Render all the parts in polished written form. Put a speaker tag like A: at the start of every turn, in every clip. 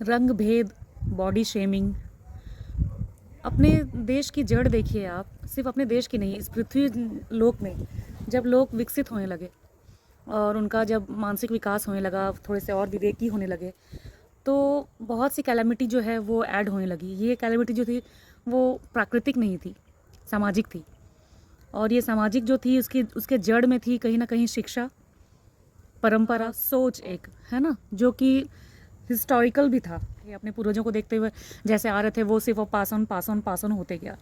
A: रंग भेद, body shaming. अपने देश की जड़ देखिए आप, सिर्फ अपने देश की नहीं, इस पृथ्वी लोक में जब लोग विकसित होने लगे और उनका जब मानसिक विकास होने लगा, थोड़े से और विवेकी होने लगे, तो बहुत सी कैलेमिटी जो है वो ऐड होने लगी। ये कैलेमिटी जो थी वो प्राकृतिक नहीं थी, सामाजिक थी। और ये सामाजिक जो थी उसकी उसके जड़ में थी कहीं ना कहीं शिक्षा, परंपरा, सोच एक, है ना, जो कि हिस्टोरिकल भी था। ये अपने पूर्वजों को देखते हुए जैसे आ रहे थे वो सिर्फ पास ऑन होते गया।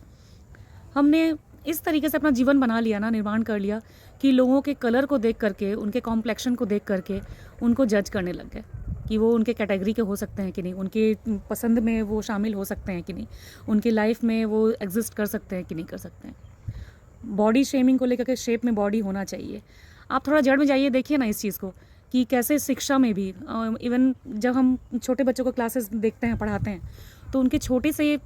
A: हमने इस तरीके से अपना जीवन बना लिया ना, निर्माण कर लिया कि लोगों के कलर को देख करके, उनके कॉम्प्लेक्शन को देख करके उनको जज करने लग गए कि वो उनके कैटेगरी के हो सकते हैं कि नहीं, उनके पसंद में वो शामिल हो सकते हैं कि नहीं, उनकी लाइफ में वो एग्जिस्ट कर सकते हैं कि नहीं कर सकते हैं। बॉडी शेमिंग को लेकर के, शेप में बॉडी होना चाहिए। आप थोड़ा जड़ में जाइए, देखिए ना इस चीज़ को कि कैसे शिक्षा में भी इवन जब हम छोटे बच्चों को क्लासेस देखते हैं, पढ़ाते हैं, तो उनके छोटे से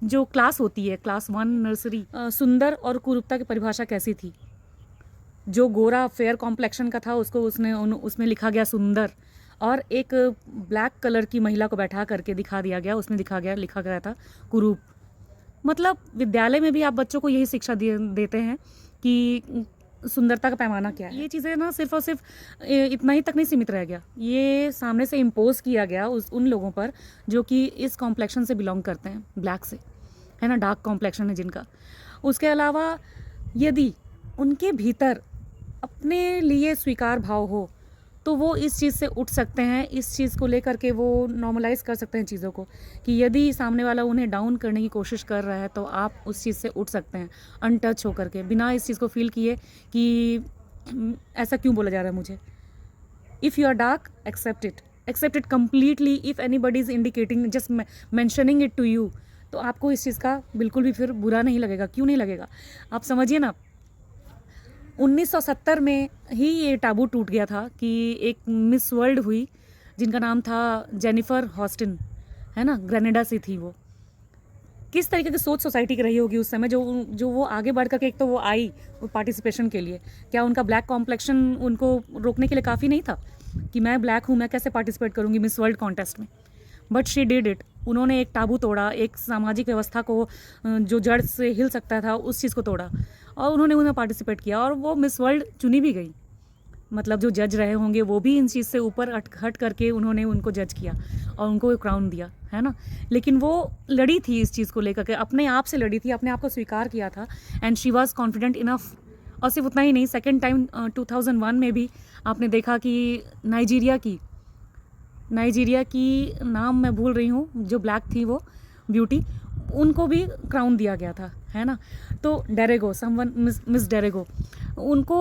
A: जो क्लास होती है, क्लास 1 नर्सरी, सुंदर और कुरूपता की परिभाषा कैसी थी। जो गोरा फेयर कॉम्प्लेक्शन का था उसको उसमें लिखा गया सुंदर, और एक ब्लैक कलर की महिला को बैठा करके दिखा दिया गया, उसमें लिखा गया था कुरूप। मतलब विद्यालय में भी आप बच्चों को यही शिक्षा देते हैं कि सुंदरता का पैमाना क्या है। ये चीज़ें ना सिर्फ और सिर्फ इतना ही तक नहीं सीमित रह गया, ये सामने से इम्पोज किया गया उन लोगों पर जो कि इस कॉम्प्लेक्शन से बिलोंग करते हैं, ब्लैक से, है ना, डार्क कॉम्प्लेक्शन है जिनका। उसके अलावा यदि उनके भीतर अपने लिए स्वीकार भाव हो तो वो इस चीज़ से उठ सकते हैं, इस चीज़ को लेकर के वो नॉर्मलाइज कर सकते हैं चीज़ों को, कि यदि सामने वाला उन्हें डाउन करने की कोशिश कर रहा है तो आप उस चीज़ से उठ सकते हैं अनटच होकर के, बिना इस चीज़ को फील किए कि ऐसा क्यों बोला जा रहा है मुझे। If you are dark, accept it completely. If anybody is indicating, just mentioning it to you, तो आपको इस चीज़ का बिल्कुल भी फिर बुरा नहीं लगेगा। क्यों नहीं लगेगा? आप समझिए ना, 1970 में ही ये टाबू टूट गया था कि एक मिस वर्ल्ड हुई जिनका नाम था जेनिफर हॉस्टन, है ना, ग्रेनेडा से थी वो। किस तरीके की सोच सोसाइटी की रही होगी उस समय, जो वो आगे बढ़ करके, एक तो वो आई पार्टिसिपेशन के लिए, क्या उनका ब्लैक कॉम्प्लेक्शन उनको रोकने के लिए काफ़ी नहीं था कि मैं ब्लैक हूँ, मैं कैसे पार्टिसिपेट करूँगी मिस वर्ल्ड कॉन्टेस्ट में। But she did it. उन्होंने एक टाबू तोड़ा, एक सामाजिक व्यवस्था को जो जड़ से हिल सकता था उस चीज़ को तोड़ा, और उन्होंने उन्हें पार्टिसिपेट किया और वो मिस वर्ल्ड चुनी भी गई। मतलब जो जज रहे होंगे वो भी इन चीज़ से ऊपर हट करके उन्होंने उनको जज किया और उनको क्राउन दिया, है ना। लेकिन वो लड़ी थी इस चीज़ को लेकर के, अपने आप से लड़ी थी, अपने आप को स्वीकार किया था, and she was confident enough. और सिर्फ उतना ही नहीं, सेकेंड टाइम 2001 में भी आपने देखा कि नाइजीरिया की नाम मैं भूल रही हूँ, जो ब्लैक थी वो ब्यूटी, उनको भी क्राउन दिया गया था, है ना। तो डेरेगो, समवन, मिस डेरेगो, उनको,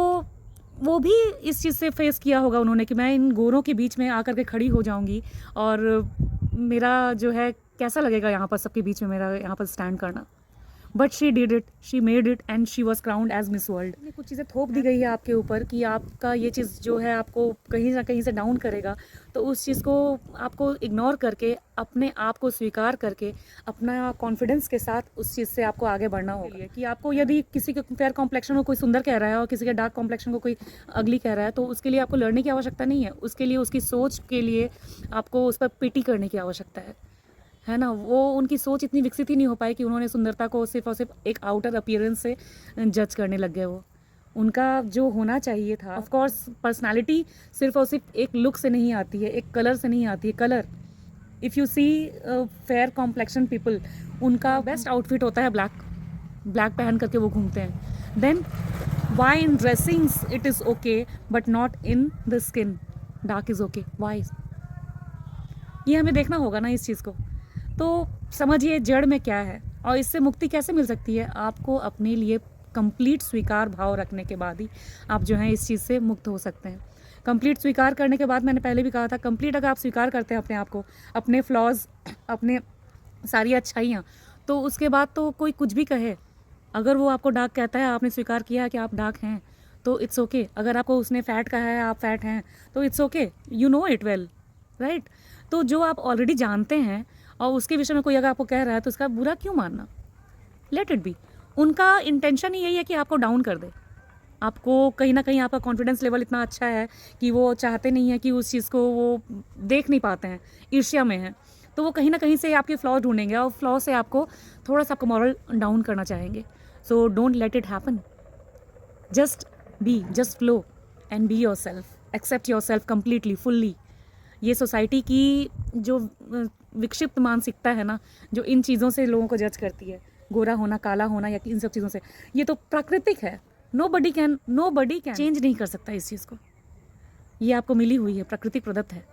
A: वो भी इस चीज़ से फेस किया होगा उन्होंने कि मैं इन गोरों के बीच में आकर के खड़ी हो जाऊंगी और मेरा जो है कैसा लगेगा यहाँ पर सबके बीच में मेरा यहाँ पर स्टैंड करना। But she did it, she made it, and she was crowned as Miss World. कुछ चीज़ें थोप दी गई है आपके ऊपर कि आपका ये चीज़ जो है आपको कहीं ना कहीं से डाउन करेगा, तो उस चीज़ को आपको इग्नोर करके, अपने आप को स्वीकार करके, अपना कॉन्फिडेंस के साथ उस चीज़ से आपको आगे बढ़ना होगा। कि आपको यदि किसी के फेयर कॉम्प्लेक्शन को कोई सुंदर कह रहा है और किसी के डार्क कॉम्प्लेक्शन को कोई अगली कह रहा है, तो उसके लिए आपको लड़ने की आवश्यकता नहीं है, उसके लिए, उसकी सोच के लिए आपको उस पर पिटी करने की आवश्यकता है ना। वो उनकी सोच इतनी विकसित ही नहीं हो पाई कि उन्होंने सुंदरता को सिर्फ और सिर्फ एक आउटर अपीयरेंस से जज करने लग गए। वो उनका जो होना चाहिए था, ऑफ कोर्स पर्सनालिटी सिर्फ और सिर्फ एक लुक से नहीं आती है, एक कलर से नहीं आती है। Colour, if you see fair complexion people, उनका बेस्ट आउटफिट होता है ब्लैक पहन करके वो घूमते हैं। Then why in dressings it is okay but not in the skin, dark is okay, why? ये हमें देखना होगा ना इस चीज़ को। तो समझिए जड़ में क्या है और इससे मुक्ति कैसे मिल सकती है। आपको अपने लिए कंप्लीट स्वीकार भाव रखने के बाद ही आप जो है इस चीज़ से मुक्त हो सकते हैं। कंप्लीट स्वीकार करने के बाद, मैंने पहले भी कहा था, कंप्लीट अगर आप स्वीकार करते हैं अपने आप को, अपने फ्लॉज, अपने सारी अच्छाइयाँ, तो उसके बाद तो कोई कुछ भी कहे, अगर वो आपको डार्क कहता है, आपने स्वीकार किया है कि आप डार्क हैं, तो इट्स ओके। अगर आपको उसने फैट कहा है, आप फैट हैं, तो it's okay, you know it well, right. तो जो आप ऑलरेडी जानते हैं और उसके विषय में कोई अगर आपको कह रहा है तो उसका बुरा क्यों मानना? Let it be. उनका इंटेंशन ही यही है कि आपको डाउन कर दे, आपको कहीं ना कहीं आपका कॉन्फिडेंस लेवल इतना अच्छा है कि वो चाहते नहीं है कि उस चीज़ को वो देख नहीं पाते हैं, ईर्ष्या में है, तो वो कहीं ना कहीं से आपके फ्लॉ ढूंढेंगे और फ्लॉ से आपको थोड़ा सा आपका मॉरल डाउन करना चाहेंगे. So don't let it happen. Just flow and be yourself, accept yourself completely fully. ये सोसाइटी की जो विक्षिप्त मानसिकता है ना, जो इन चीज़ों से लोगों को जज करती है, गोरा होना, काला होना या इन सब चीज़ों से, ये तो प्राकृतिक है. नो बडी कैन चेंज नहीं कर सकता इस चीज़ को. ये आपको मिली हुई है, प्राकृतिक प्रदत्त है,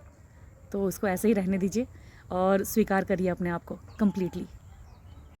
A: तो उसको ऐसे ही रहने दीजिए और स्वीकार करिए अपने आप को कम्प्लीटली.